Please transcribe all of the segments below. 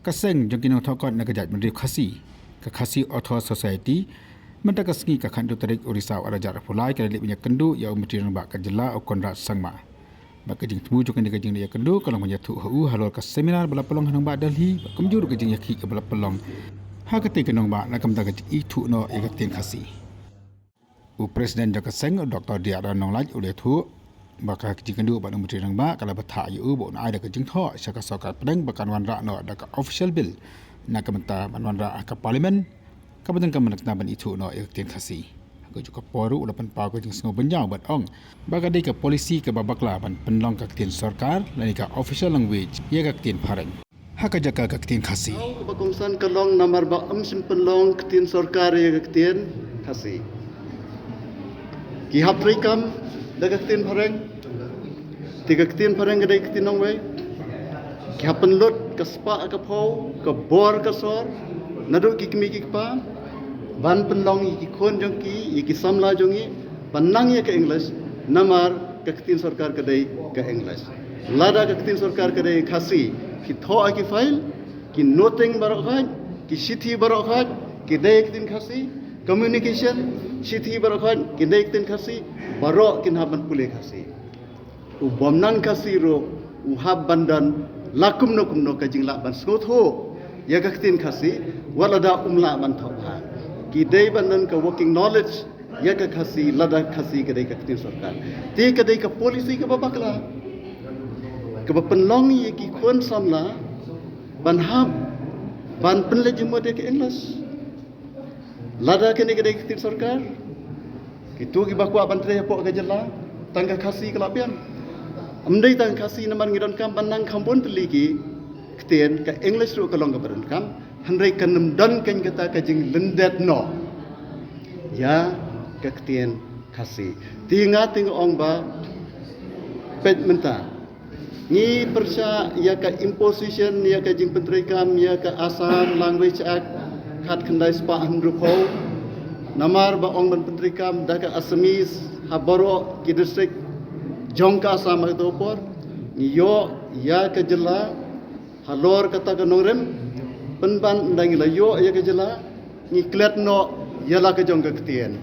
kaseng jongkinong thokot nagajat Menteri Khasi Author Society mentak kesengi ka khandu tarik Orissa arajar pulai kala punya kendu ya Menteri Nambak kajela okondra sangma bak kejing temu jokan kejing dia kendu kalau menyatu hu halol ka seminar bala pelong hanang ba Delhi kemjur kejing yakhi ke bala pelong ha kate kenong ba nakam ta kejing itu no ikatin Khasi Presiden Jaka Seng Dr. Diara Nonglaj oleh tu baka kejing kendu ba Menteri Nambak kala betha yu bo na ada kejing tho syaka sokar pedang bakan wanra no ada ka official bill nakamenta manwanra ka parlimen kabutan kamenak naban itu no ikatin Khasi ko juga poru ulapan pa ko jing sengo benjang bat ong baga dei ka polisi ka babakla ban penlong ka tin sarkar lani ka official language ye ka tin pharang haka jaka ka tin Khasi bakongsan kalong namar ba sim penlong tin sarkar ye ka tin Khasi ki haprikam daga tin pharang tiga tin pharang ga dei tin nong we ki hapen lut ka spa ka phau ka bor ka sor nadu ki kimi ki pa ban penlong ki khon jong ki samla jongi panang ye ka English namar ka tin sarkar ka dei ka English lada ka tin sarkar ka dei Khasi ki tho ki file ki noting barokhat ki sithi barokhat ki dei tin Khasi communication sithi barokhat ki dei tin Khasi barok kin haban pule Khasi u bomnan Khasi ro u hab bandan lakum no ka jingla ban skotho ya ka tin Khasi walada umla ban thokha ki dei bandan ka working knowledge ya ka Khasi lada Khasi ka dei ka tin sarkar ti ka dei ka policy ka babakla ka penlong ye ki khon samla ban hab ban penle jimo de ka English lada ka ni ka dei ka tin sarkar ki tu ki bakwa ban tre po ka jela tangga Khasi ka lapian amdei tang Khasi naman ngidon kam banang khambon teliki ktien ka English ro ka long ka baran kam handai kanam dan kan kata ka jing lendet no ya ka ktien Khasi tinga ong ba pet menta ni persya ya ka imposition ya ka jing penteri kam ya ka Assam Language Act khat khandai spa handrupo namar ba ong ban penteri kam da ka Assamese haboro ki district jongka Assam itu por ni yo ya ka jela halor kata ka norem penban ndangi la yo ya ka jela ni klet no yala ka jong ka ktien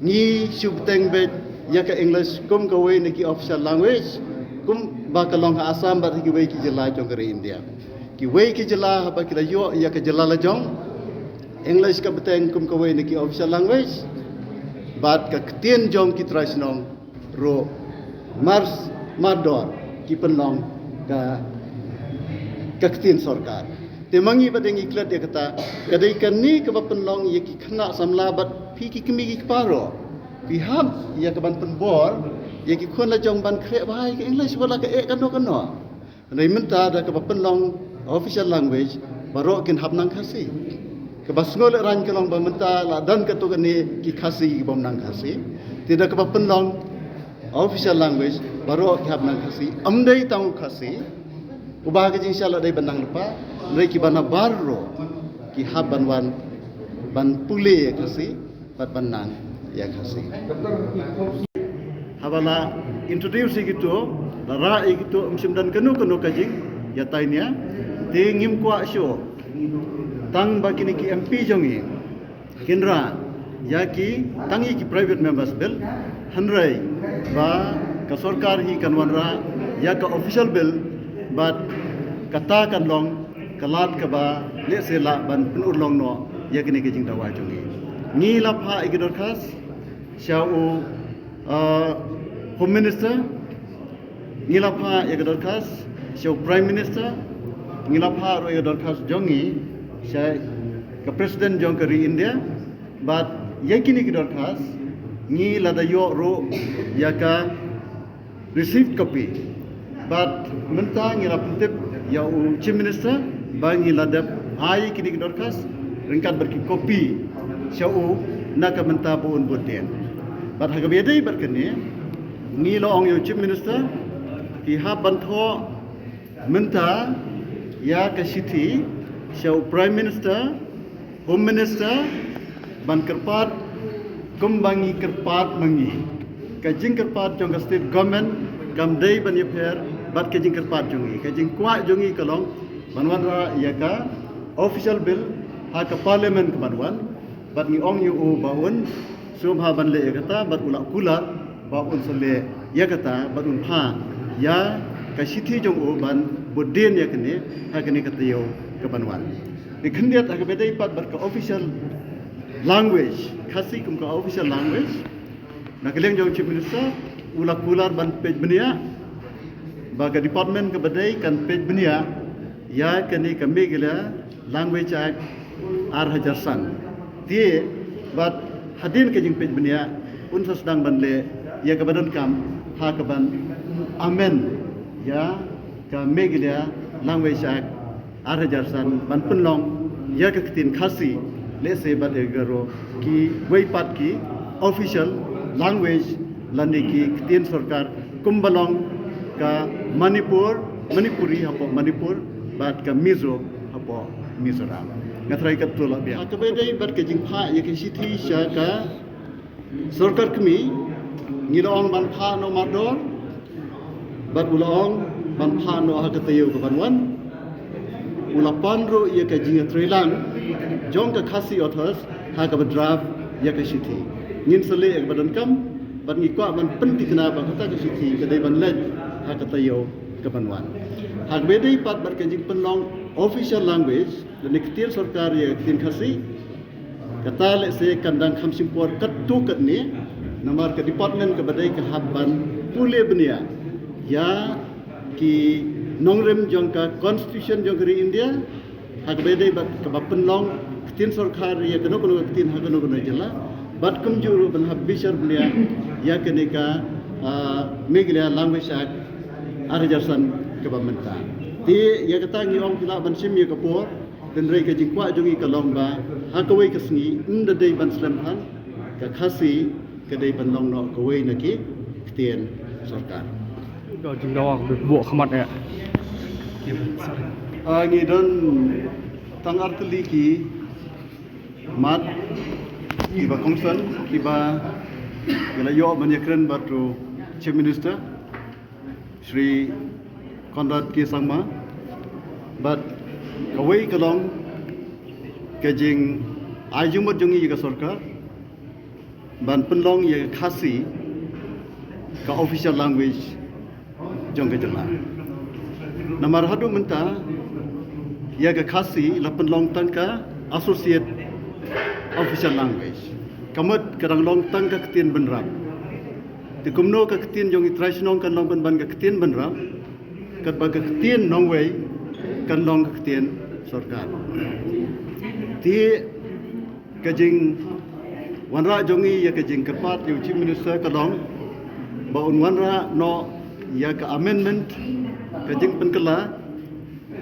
ni subteng bet ya ka English kum ka we ni ki official language kum ba ka long Assam ba ki we ki jela jong ka India ki we ki jela ba ki la yo ya ka jela la jong English ka beteng kum ka we ni ki official language bat ka ktien jong ki trasnong ro mars mador ki penlong ka ktien sarkar temangi badengi klat dia kata kadai kan ni ke penlong ye ki khna samla bat phi ki kimi ki paro pi hab ya ke ban penbor ye ki khon la jong ban khre bai ke English wala ke ek kano nei menta da ke penlong official language barok kin hab nang Khasi ke basngol ran ke long ba menta la dan ke to ni ki Khasi ki bom nang Khasi tidak ke penlong official language barok ki hab nang Khasi amdei tang Khasi ubah ke jing shala dai banang lupa mereka ki bana barro ki haban wan ban pule Khasi bat banang ya Khasi habala introduce gitu lara gitu msimdan kanu ka jing ya tainya tingim kwa sho tang bakini ki MP jongi kinra ya ki tangi ki private members bill hanrai ba ka sarkar hi kanwanra ya ka official bill bat kata kan long kalat ka ba le se la ban penur long no ya kini ke jing dawa jongi ni la pha igidor khas shau home minister ni la pha igidor khas shau prime minister ni la pha ro igidor khas jongi sha ka president jong ka India bat ya kini igidor khas ni la da yo ro ya ka received copy but mentang ila pentip ya chief minister bangi ladap ai kini dorkas ringkat berki kopi syau nak menta pun boten but haga bedai berkene ni lo ong yo chief minister ki ha bantho menta ya ka sithi syau prime minister home minister ban kerpat kumbangi kerpat mangi kajing kerpat jong state government kam dei ban yeper bat kajing kerpat jongi kajing kwa jongi kalong banwan ra ya ka official bill ha ka parliament ka banwan bat ni ong yu baun sum ha ban le kata bat ulak kula baun sele ya kata bat un pha ya ka sithi jong ban bodin ya kene ha kene kata yo ka banwan ni khendiat ha ka bedai pat bat ka official language khasi kum ka official language na keleng jong chief minister ulak kula ban page benia baga department ka badai kan page benia ya kene ka megila language act ar hajar san tie bat hadin ke jing page benia unsa sedang banle ya ka badan kam ha ka ban amen ya ka megila language act ar hajar san ban penlong ya ka tin khasi le se bat egaro ki weipat ki official language lani ki tin sarkar kumbalong ka Manipuri hapo Manipur bat ka Mizo hapo Mizoram ngatrai ka tola bia akabedai bat ka jingpha ye ki sithi sha ka sarkar kmi ngilong ban pha no mador bat ulong ban pha no ha ka tayo ka banwan ulapan ro ye ka jinga trilang jong ka khasi authors ha ka draft ye ka sithi ngin sele ek badan kam ban ngi kwa ban penting kena ba kata ka sithi ka dai ban lej ha ka tayo ka banwan hak bedai pat bat ka jing penlong official language dan iktir sarkar ye tin khasi kata le se kandang khamsim por katu kat ni namar ka department ka badai ka habban pule benia ya ki nongrem jong ka constitution jong kari India hak bedai bat ka penlong tin sarkar ye kano kono tin ha kono kono jela bat kum juru ban habishar benia ya kenika meglia language act arjarsan ke bamenta ti ya kata ngi ong kila ban sim ye kapor dan rei ka jingkwa jongi ka longba ha ka wei ka sngi inda dei ban slam han ka khasi ka dei ban long no ka wei na ki tien sarkar do jing daw bu khamat ya ngi don tang artli ki mat ki ba kongsan ki ba gala yo ban yakren batu chief minister Shri Conrad K. Sangma, but kawai kalong kajing ajumot jongi ka sarkar ban penlong ye khasi ka official language jong ka jala namar hadu menta ye ka khasi la penlong tangka associate official language kamat kadang long tangka ketien benrap ti kumno ka ketien jong traditional kan long ban ka ketien benrap kat ba ka ketien nong wei kan long ka ketien sarkar ti kajing wanra jongi ya kajing kapat yu chief minister ka long ba un wanra no ya ka amendment kajing penkala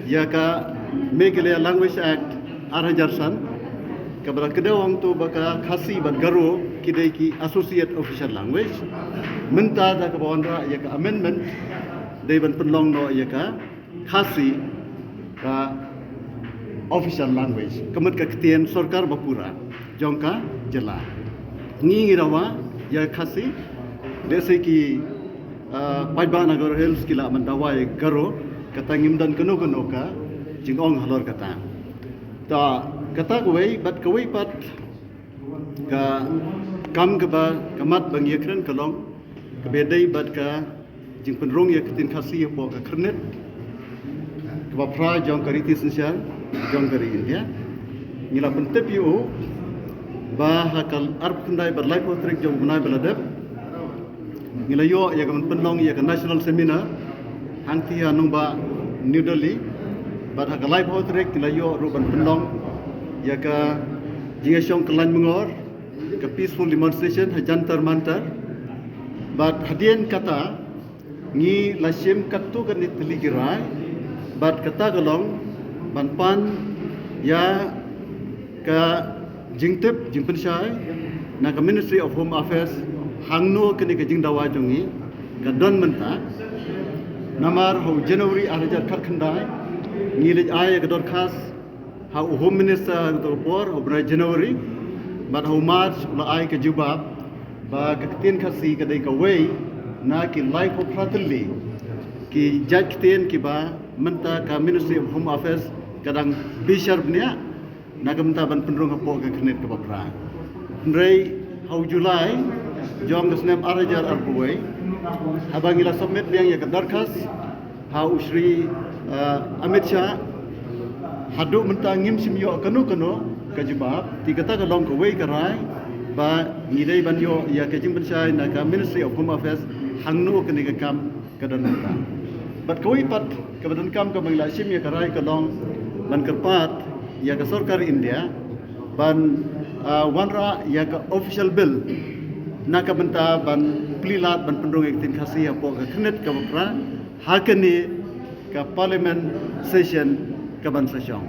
ya ka megale language act arhajarsan kabra kedawang tu baka khasi bat garo kidai ki associate official language menta da ka wanra ya ka amendment dei ban penlong no ya ka khasi ka official language kamat ka ketien sarkar bapura jongka jela ngi rawa ya khasi dese ki pajba nagar hills kila mandawai garo kata ngimdan keno keno ka jingong halor kata ta kata kuwei bat kuwei pat ka kam ka ba kamat bang yakren kalong ka bedai bat ka jing penrong ya ketin khasi po ka kernet ka ba pra jong kariti sensial jong kari India ngila pentep yu ba hakal arp kundai bar life trek jong bunai baladep ngila yo ya ka penlong ya ka national seminar hangti anung ba New Delhi bat hakal life trek ngila yo ru ban penlong ya ka jingasong kelan mengor ke peaceful demonstration hajantar mantar bat hadien kata ngi lasim katu kan itligirai bat kata galong banpan ya ka jingtip jingpensyai na ka Ministry of Home Affairs hangno kini ka jingdawa jongi ka don menta namar ho January 2000 ngi lej ay ka dor khas ha Home Minister to por obra January bat ho March la ay ka jubab ba ka tin khasi ka dei ka way na ki life of pratli ki judge ten ki ba menta ka Ministry of Home Affairs kadang bishar bnia nagamta ban pendrung hapo ke knet ke babra ndrei hau Julai jong kesnem arajar arbuai habangila submit yang ya kedarkas hau Shri Amit Shah hadu menta ngim simyo kanu kajibab tigata ka long kawai karai ba ngidai banyo ya kajing bensyai na ka Ministry of Home Affairs hangnu kani ka kam kadan menta bat kawai pat ka badan kam ka bangla sim ya karai ka long ban kerpat ya ka sarkar India ban wanra ya ka official bill na ka benta ban plilat ban pendung iktin khasi apo ka knet ka bakra hakani ka parliament session ka ban session